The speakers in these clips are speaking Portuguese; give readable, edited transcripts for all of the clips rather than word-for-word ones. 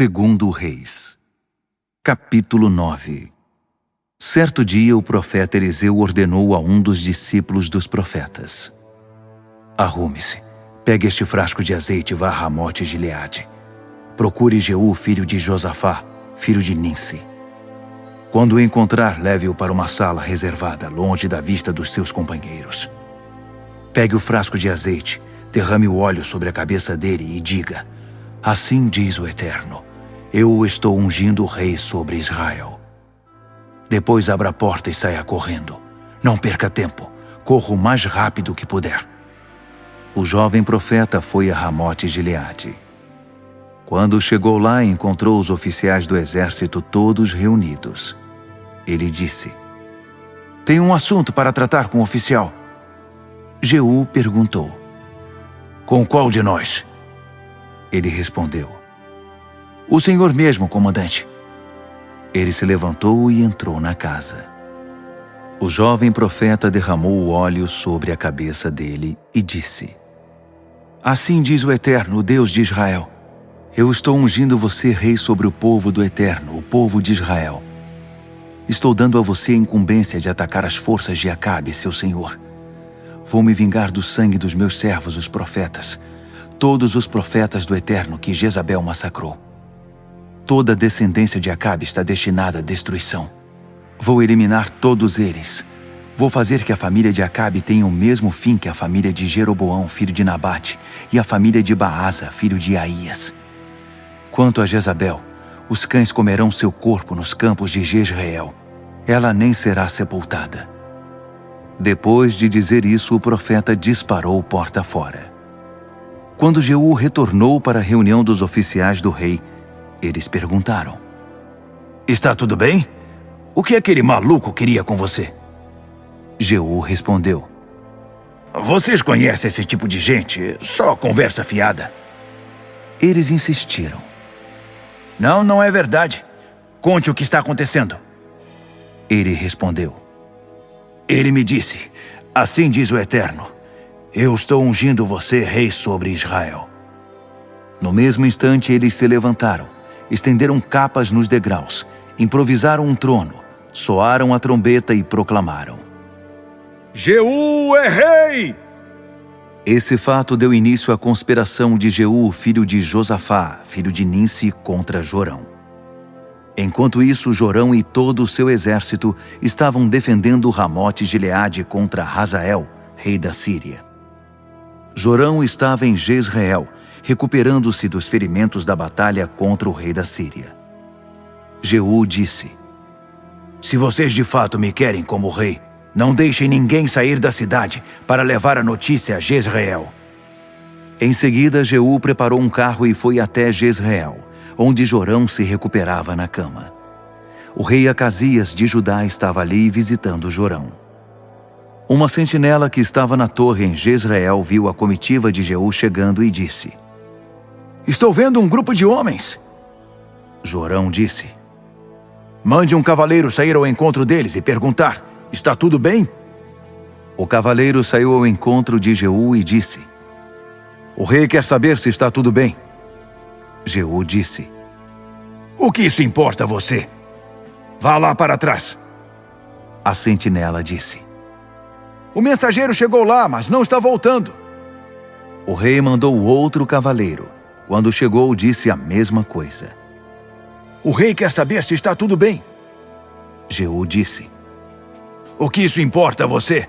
Segundo Reis, capítulo 9. Certo dia o profeta Eliseu ordenou a um dos discípulos dos profetas: arrume-se, pegue este frasco de azeite e vá a Ramote Gileade. Procure Jeú, filho de Josafá, filho de Ninsi. Quando o encontrar, leve-o para uma sala reservada, longe da vista dos seus companheiros. Pegue o frasco de azeite, derrame o óleo sobre a cabeça dele e diga: assim diz o Eterno, eu estou ungindo o rei sobre Israel. Depois abra a porta e saia correndo. Não perca tempo, corra o mais rápido que puder. O jovem profeta foi a Ramote Gileade. Quando chegou lá, encontrou os oficiais do exército todos reunidos. Ele disse: tenho um assunto para tratar com o oficial. Jeú perguntou: com qual de nós? Ele respondeu: o senhor mesmo, comandante. Ele se levantou e entrou na casa. O jovem profeta derramou o óleo sobre a cabeça dele e disse: assim diz o Eterno, o Deus de Israel, eu estou ungindo você rei sobre o povo do Eterno, o povo de Israel. Estou dando a você a incumbência de atacar as forças de Acabe, seu senhor. Vou me vingar do sangue dos meus servos, os profetas, todos os profetas do Eterno que Jezabel massacrou. Toda a descendência de Acabe está destinada à destruição. Vou eliminar todos eles. Vou fazer que a família de Acabe tenha o mesmo fim que a família de Jeroboão, filho de Nabate, e a família de Baasa, filho de Aías. Quanto a Jezabel, os cães comerão seu corpo nos campos de Jezreel. Ela nem será sepultada. Depois de dizer isso, o profeta disparou porta fora. Quando Jeú retornou para a reunião dos oficiais do rei, eles perguntaram: está tudo bem? O que aquele maluco queria com você? Jeú respondeu: vocês conhecem esse tipo de gente? Só conversa fiada. Eles insistiram: não é verdade. Conte o que está acontecendo. Ele respondeu: ele me disse: assim diz o Eterno, eu estou ungindo você rei sobre Israel. No mesmo instante eles se levantaram, estenderam capas nos degraus, improvisaram um trono, soaram a trombeta e proclamaram: Jeú é rei! Esse fato deu início à conspiração de Jeú, filho de Josafá, filho de Ninsi, contra Jorão. Enquanto isso, Jorão e todo o seu exército estavam defendendo Ramote Gileade contra Hazael, rei da Síria. Jorão estava em Jezreel, recuperando-se dos ferimentos da batalha contra o rei da Síria. Jeú disse: se vocês de fato me querem como rei, não deixem ninguém sair da cidade para levar a notícia a Jezreel. Em seguida, Jeú preparou um carro e foi até Jezreel, onde Jorão se recuperava na cama. O rei Acasias de Judá estava ali visitando Jorão. Uma sentinela que estava na torre em Jezreel viu a comitiva de Jeú chegando e disse: estou vendo um grupo de homens. Jorão disse: mande um cavaleiro sair ao encontro deles e perguntar: está tudo bem? O cavaleiro saiu ao encontro de Jeú e disse: o rei quer saber se está tudo bem. Jeú disse: o que isso importa a você? Vá lá para trás. A sentinela disse: o mensageiro chegou lá, mas não está voltando. O rei mandou outro cavaleiro. Quando chegou, disse a mesma coisa. O rei quer saber se está tudo bem. Jeú disse: o que isso importa a você?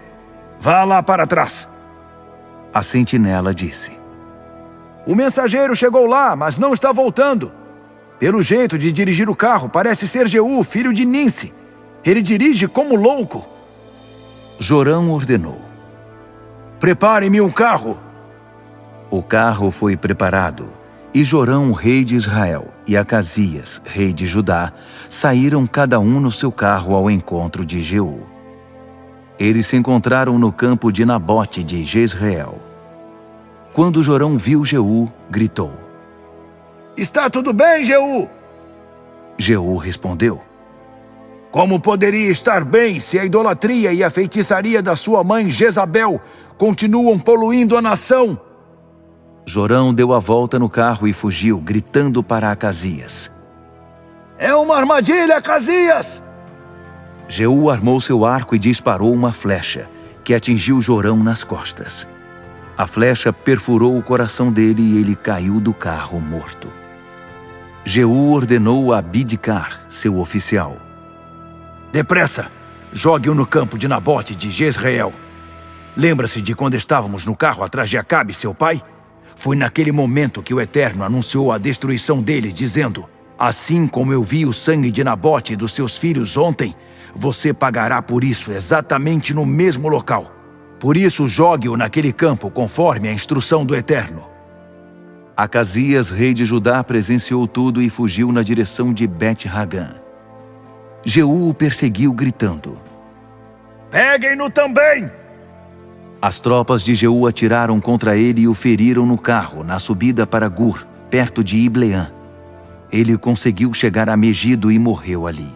Vá lá para trás. A sentinela disse: o mensageiro chegou lá, mas não está voltando. Pelo jeito de dirigir o carro, parece ser Jeú, filho de Ninsi. Ele dirige como louco. Jorão ordenou: prepare-me um carro. O carro foi preparado, e Jorão, rei de Israel, e Acasias, rei de Judá, saíram cada um no seu carro ao encontro de Jeú. Eles se encontraram no campo de Nabote de Jezreel. Quando Jorão viu Jeú, gritou: está tudo bem, Jeú? Jeú respondeu: como poderia estar bem se a idolatria e a feitiçaria da sua mãe Jezabel continuam poluindo a nação? Jorão deu a volta no carro e fugiu, gritando para Acasias: É uma armadilha, Acasias! Jeú armou seu arco e disparou uma flecha, que atingiu Jorão nas costas. A flecha perfurou o coração dele e ele caiu do carro morto. Jeú ordenou a Abidcar, seu oficial: Depressa, jogue-o no campo de Nabote de Jezreel. Lembra-se de quando estávamos no carro atrás de Acabe, seu pai? Foi naquele momento que o Eterno anunciou a destruição dele, dizendo: Assim como eu vi o sangue de Nabote e dos seus filhos ontem, você pagará por isso exatamente no mesmo local. Por isso jogue-o naquele campo, conforme a instrução do Eterno. Acasias, rei de Judá, presenciou tudo e fugiu na direção de Bet-Hagã. Jeú o perseguiu, gritando: Peguem-no também! As tropas de Jeú atiraram contra ele e o feriram no carro, na subida para Gur, perto de Ibleã. Ele conseguiu chegar a Megido e morreu ali.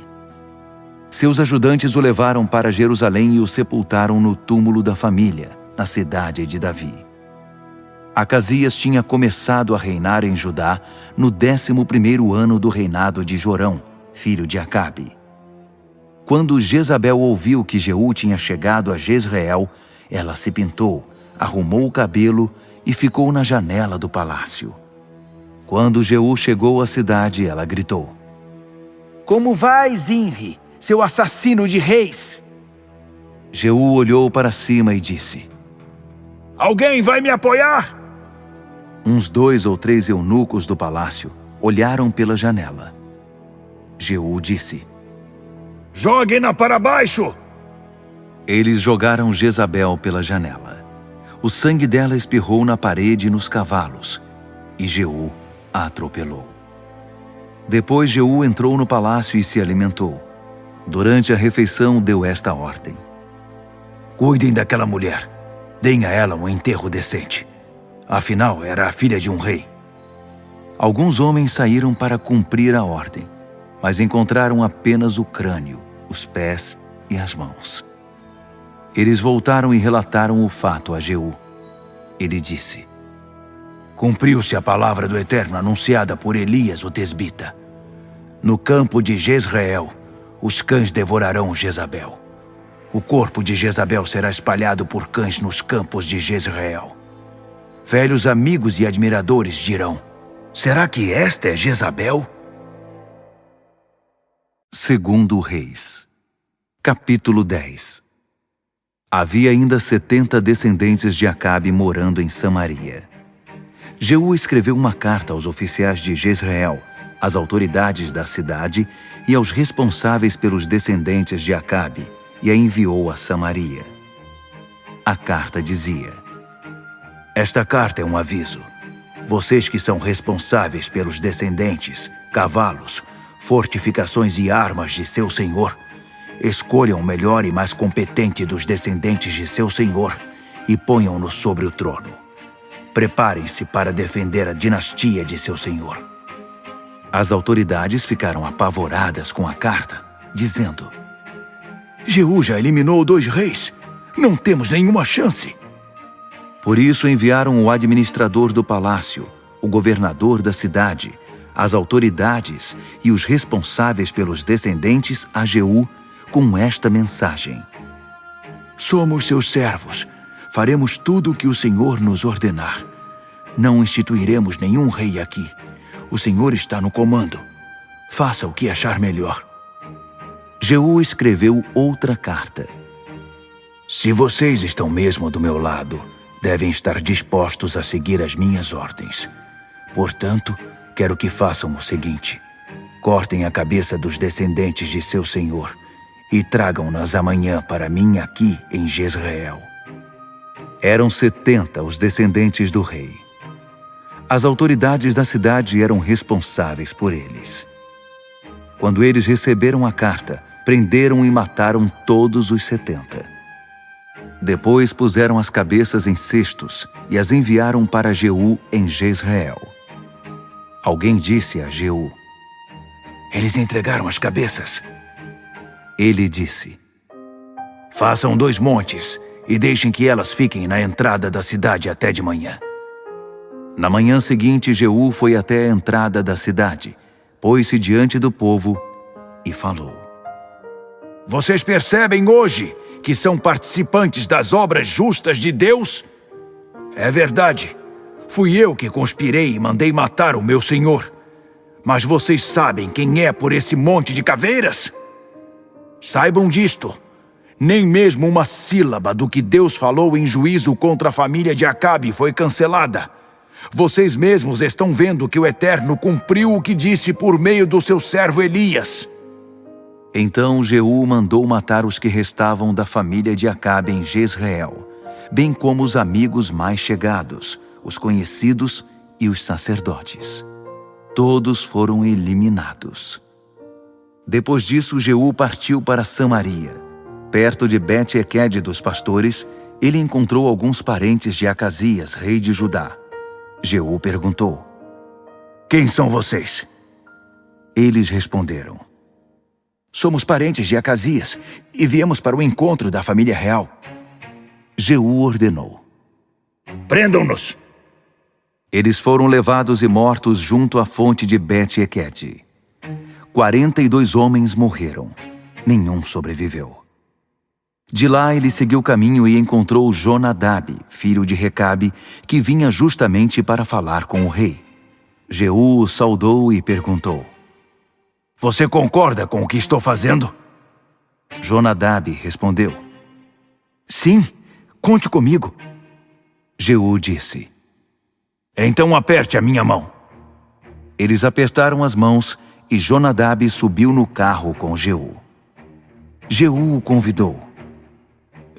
Seus ajudantes o levaram para Jerusalém e o sepultaram no túmulo da família, na cidade de Davi. Acasias tinha começado a reinar em Judá no 11º ano do reinado de Jorão, filho de Acabe. Quando Jezabel ouviu que Jeú tinha chegado a Jezreel, ela se pintou, arrumou o cabelo e ficou na janela do palácio. Quando Jeú chegou à cidade, ela gritou: Como vai, Zinri, seu assassino de reis? Jeú olhou para cima e disse: Alguém vai me apoiar? Uns 2 ou 3 eunucos do palácio olharam pela janela. Jeú disse: Joguem-na para baixo! Eles jogaram Jezabel pela janela. O sangue dela espirrou na parede e nos cavalos, e Jeú a atropelou. Depois Jeú entrou no palácio e se alimentou. Durante a refeição deu esta ordem: Cuidem daquela mulher. Deem a ela um enterro decente. Afinal, era a filha de um rei. Alguns homens saíram para cumprir a ordem, mas encontraram apenas o crânio, os pés e as mãos. Eles voltaram e relataram o fato a Jeú. Ele disse: Cumpriu-se a palavra do Eterno anunciada por Elias, o tesbita. No campo de Jezreel, os cães devorarão Jezabel. O corpo de Jezabel será espalhado por cães nos campos de Jezreel. Velhos amigos e admiradores dirão: Será que esta é Jezabel? Segundo Reis, capítulo 10. Havia ainda 70 descendentes de Acabe morando em Samaria. Jeú escreveu uma carta aos oficiais de Jezreel, às autoridades da cidade e aos responsáveis pelos descendentes de Acabe, e a enviou a Samaria. A carta dizia: Esta carta é um aviso. Vocês que são responsáveis pelos descendentes, cavalos, fortificações e armas de seu senhor, escolham o melhor e mais competente dos descendentes de seu senhor e ponham-no sobre o trono. Preparem-se para defender a dinastia de seu senhor. As autoridades ficaram apavoradas com a carta, dizendo: Jeú já eliminou 2 reis. Não temos nenhuma chance. Por isso enviaram o administrador do palácio, o governador da cidade, as autoridades e os responsáveis pelos descendentes a Jeú com esta mensagem: Somos seus servos. Faremos tudo o que o Senhor nos ordenar. Não instituiremos nenhum rei aqui. O Senhor está no comando. Faça o que achar melhor. Jeú escreveu outra carta: Se vocês estão mesmo do meu lado, devem estar dispostos a seguir as minhas ordens. Portanto, quero que façam o seguinte: cortem a cabeça dos descendentes de seu senhor e tragam-nas amanhã para mim aqui em Jezreel. Eram 70 os descendentes do rei. As autoridades da cidade eram responsáveis por eles. Quando eles receberam a carta, prenderam e mataram todos os 70. Depois puseram as cabeças em cestos e as enviaram para Jeú em Jezreel. Alguém disse a Jeú: Eles entregaram as cabeças. Ele disse: Façam 2 montes e deixem que elas fiquem na entrada da cidade até de manhã. Na manhã seguinte, Jeú foi até a entrada da cidade, pôs-se diante do povo e falou: Vocês percebem hoje que são participantes das obras justas de Deus? É verdade, fui eu que conspirei e mandei matar o meu senhor. Mas vocês sabem quem é por esse monte de caveiras? Saibam disto, nem mesmo uma sílaba do que Deus falou em juízo contra a família de Acabe foi cancelada. Vocês mesmos estão vendo que o Eterno cumpriu o que disse por meio do seu servo Elias. Então Jeú mandou matar os que restavam da família de Acabe em Jezreel, bem como os amigos mais chegados, os conhecidos e os sacerdotes. Todos foram eliminados. Depois disso, Jeú partiu para Samaria. Perto de Bet-Equed dos pastores, ele encontrou alguns parentes de Acasias, rei de Judá. Jeú perguntou: Quem são vocês? Eles responderam: Somos parentes de Acasias e viemos para o encontro da família real. Jeú ordenou: Prendam-nos! Eles foram levados e mortos junto à fonte de Bet-Equed. 42 homens morreram. Nenhum sobreviveu. De lá ele seguiu o caminho e encontrou Jonadab, filho de Recabe, que vinha justamente para falar com o rei. Jeú o saudou e perguntou: Você concorda com o que estou fazendo? Jonadab respondeu: Sim, conte comigo. Jeú disse: Então aperte a minha mão. Eles apertaram as mãos e Jonadab subiu no carro com Jeú. Jeú o convidou: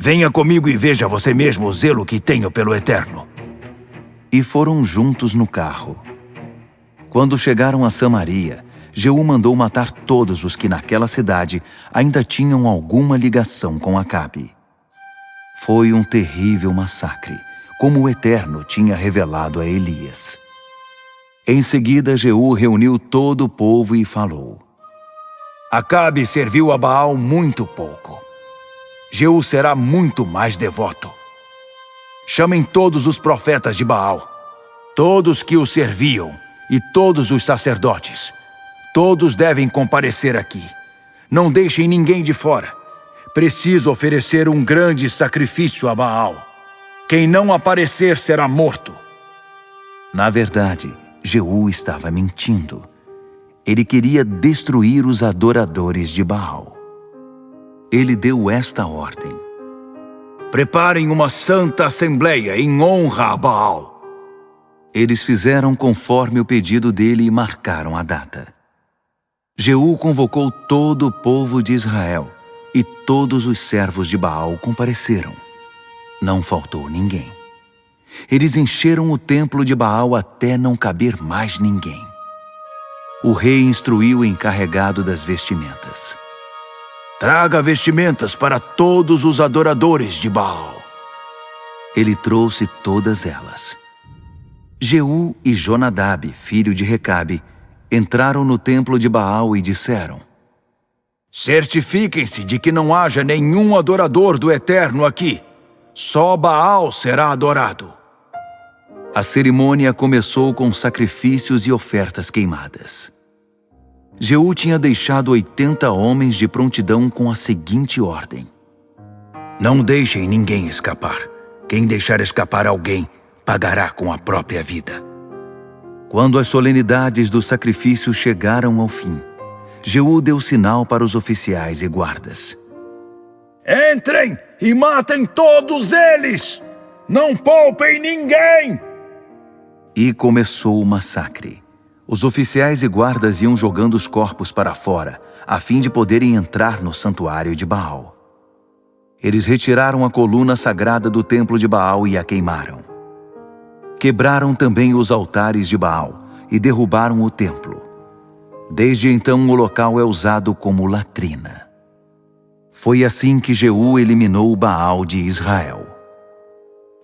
Venha comigo e veja você mesmo o zelo que tenho pelo Eterno. E foram juntos no carro. Quando chegaram a Samaria, Jeú mandou matar todos os que naquela cidade ainda tinham alguma ligação com Acabe. Foi um terrível massacre, como o Eterno tinha revelado a Elias. Em seguida, Jeú reuniu todo o povo e falou: Acabe serviu a Baal muito pouco. Jeú será muito mais devoto. Chamem todos os profetas de Baal, todos que o serviam e todos os sacerdotes. Todos devem comparecer aqui. Não deixem ninguém de fora. Preciso oferecer um grande sacrifício a Baal. Quem não aparecer será morto. Na verdade, Jeú estava mentindo. Ele queria destruir os adoradores de Baal. Ele deu esta ordem: Preparem uma santa assembleia em honra a Baal. Eles fizeram conforme o pedido dele e marcaram a data. Jeú convocou todo o povo de Israel e todos os servos de Baal compareceram. Não faltou ninguém. Eles encheram o templo de Baal até não caber mais ninguém. O rei instruiu o encarregado das vestimentas: Traga vestimentas para todos os adoradores de Baal. Ele trouxe todas elas. Jeú e Jonadab, filho de Recabe, entraram no templo de Baal e disseram: Certifiquem-se de que não haja nenhum adorador do Eterno aqui. Só Baal será adorado. A cerimônia começou com sacrifícios e ofertas queimadas. Jeú tinha deixado 80 homens de prontidão com a seguinte ordem: Não deixem ninguém escapar. Quem deixar escapar alguém, pagará com a própria vida. Quando as solenidades do sacrifício chegaram ao fim, Jeú deu sinal para os oficiais e guardas: Entrem e matem todos eles! Não poupem ninguém! E começou o massacre. Os oficiais e guardas iam jogando os corpos para fora, a fim de poderem entrar no santuário de Baal. Eles retiraram a coluna sagrada do templo de Baal e a queimaram. Quebraram também os altares de Baal e derrubaram o templo. Desde então o local é usado como latrina. Foi assim que Jeú eliminou o Baal de Israel.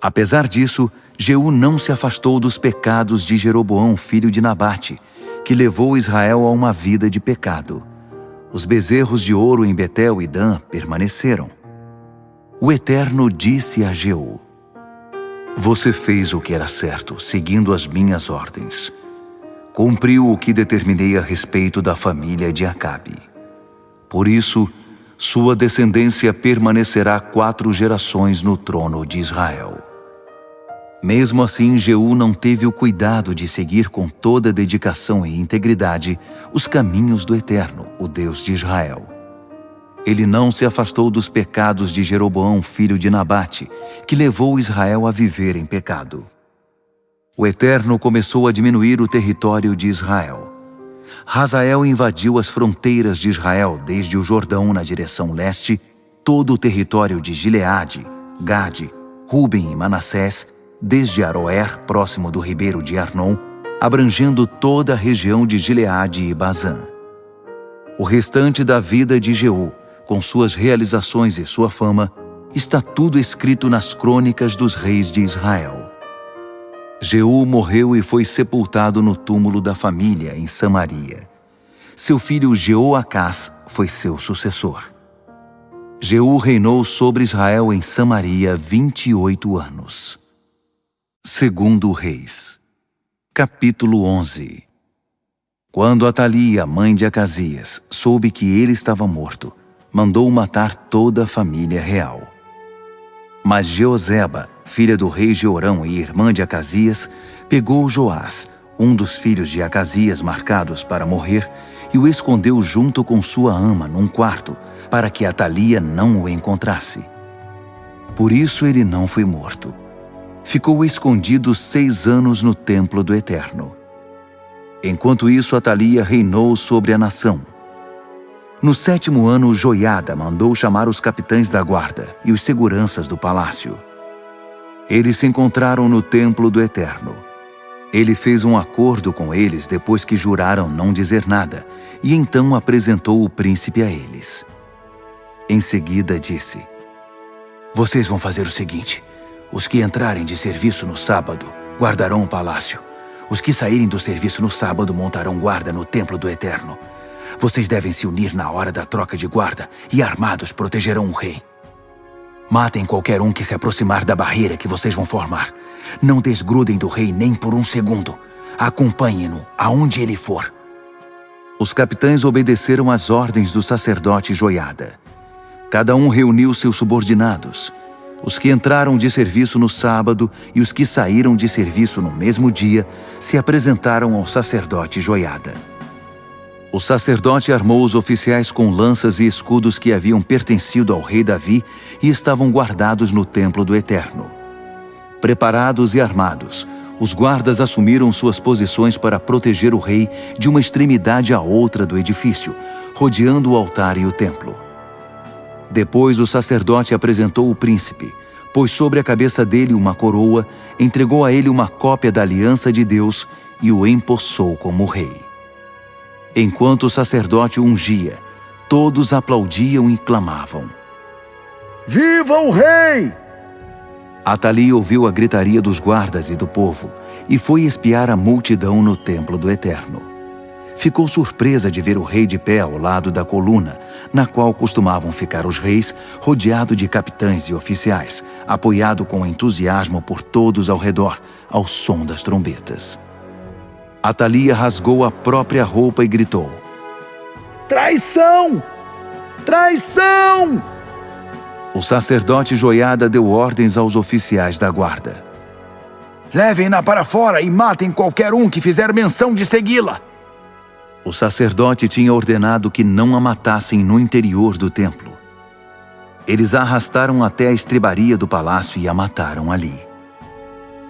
Apesar disso, Jeú não se afastou dos pecados de Jeroboão, filho de Nabate, que levou Israel a uma vida de pecado. Os bezerros de ouro em Betel e Dan permaneceram. O Eterno disse a Jeú: Você fez o que era certo, seguindo as minhas ordens. Cumpriu o que determinei a respeito da família de Acabe. Por isso, sua descendência permanecerá 4 gerações no trono de Israel. Mesmo assim, Jeú não teve o cuidado de seguir com toda dedicação e integridade os caminhos do Eterno, o Deus de Israel. Ele não se afastou dos pecados de Jeroboão, filho de Nabate, que levou Israel a viver em pecado. O Eterno começou a diminuir o território de Israel. Hazael invadiu as fronteiras de Israel desde o Jordão na direção leste, todo o território de Gileade, Gade, Ruben e Manassés, desde Aroer, próximo do ribeiro de Arnon, abrangendo toda a região de Gileade e Bazã. O restante da vida de Jeú, com suas realizações e sua fama, está tudo escrito nas crônicas dos reis de Israel. Jeú morreu e foi sepultado no túmulo da família em Samaria. Seu filho Jeoacás foi seu sucessor. Jeú reinou sobre Israel em Samaria 28 anos. Segundo Reis, capítulo 11. Quando Atalia, mãe de Acasias, soube que ele estava morto, mandou matar toda a família real. Mas Jeoseba, filha do rei Jeorão e irmã de Acasias, pegou Joás, um dos filhos de Acasias marcados para morrer, e o escondeu junto com sua ama num quarto, para que Atalia não o encontrasse. Por isso ele não foi morto. Ficou escondido 6 anos no templo do Eterno. Enquanto isso, Atalia reinou sobre a nação. No 7º ano, Joiada mandou chamar os capitães da guarda e os seguranças do palácio. Eles se encontraram no templo do Eterno. Ele fez um acordo com eles depois que juraram não dizer nada, e então apresentou o príncipe a eles. Em seguida disse: "Vocês vão fazer o seguinte: os que entrarem de serviço no sábado guardarão o palácio. Os que saírem do serviço no sábado montarão guarda no templo do Eterno. Vocês devem se unir na hora da troca de guarda e armados protegerão o rei. Matem qualquer um que se aproximar da barreira que vocês vão formar. Não desgrudem do rei nem por um segundo. Acompanhem-no aonde ele for." Os capitães obedeceram às ordens do sacerdote Joiada. Cada um reuniu seus subordinados. Os que entraram de serviço no sábado e os que saíram de serviço no mesmo dia se apresentaram ao sacerdote Joiada. O sacerdote armou os oficiais com lanças e escudos que haviam pertencido ao rei Davi e estavam guardados no templo do Eterno. Preparados e armados, os guardas assumiram suas posições para proteger o rei de uma extremidade à outra do edifício, rodeando o altar e o templo. Depois o sacerdote apresentou o príncipe, pôs sobre a cabeça dele uma coroa, entregou a ele uma cópia da aliança de Deus e o empossou como rei. Enquanto o sacerdote o ungia, todos aplaudiam e clamavam: "Viva o rei!" Atalia ouviu a gritaria dos guardas e do povo e foi espiar a multidão no templo do Eterno. Ficou surpresa de ver o rei de pé ao lado da coluna, na qual costumavam ficar os reis, rodeado de capitães e oficiais, apoiado com entusiasmo por todos ao redor, ao som das trombetas. Atalia rasgou a própria roupa e gritou: "Traição! Traição!" O sacerdote Joiada deu ordens aos oficiais da guarda: "Levem-na para fora e matem qualquer um que fizer menção de segui-la." O sacerdote tinha ordenado que não a matassem no interior do templo. Eles a arrastaram até a estrebaria do palácio e a mataram ali.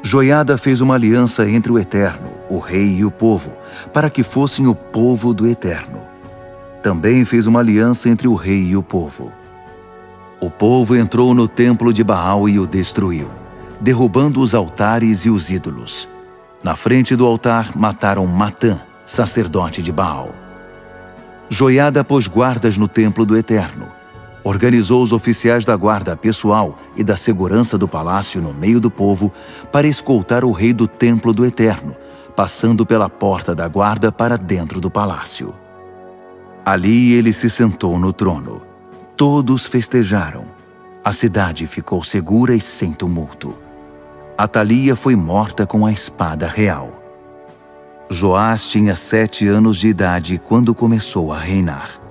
Joiada fez uma aliança entre o Eterno, o rei e o povo, para que fossem o povo do Eterno. Também fez uma aliança entre o rei e o povo. O povo entrou no templo de Baal e o destruiu, derrubando os altares e os ídolos. Na frente do altar mataram Matã, sacerdote de Baal. Joiada pôs guardas no templo do Eterno, organizou os oficiais da guarda pessoal e da segurança do palácio no meio do povo para escoltar o rei do templo do Eterno, passando pela porta da guarda para dentro do palácio. Ali ele se sentou no trono. Todos festejaram. A cidade ficou segura e sem tumulto. Atalia foi morta com a espada real. Joás tinha 7 anos de idade quando começou a reinar.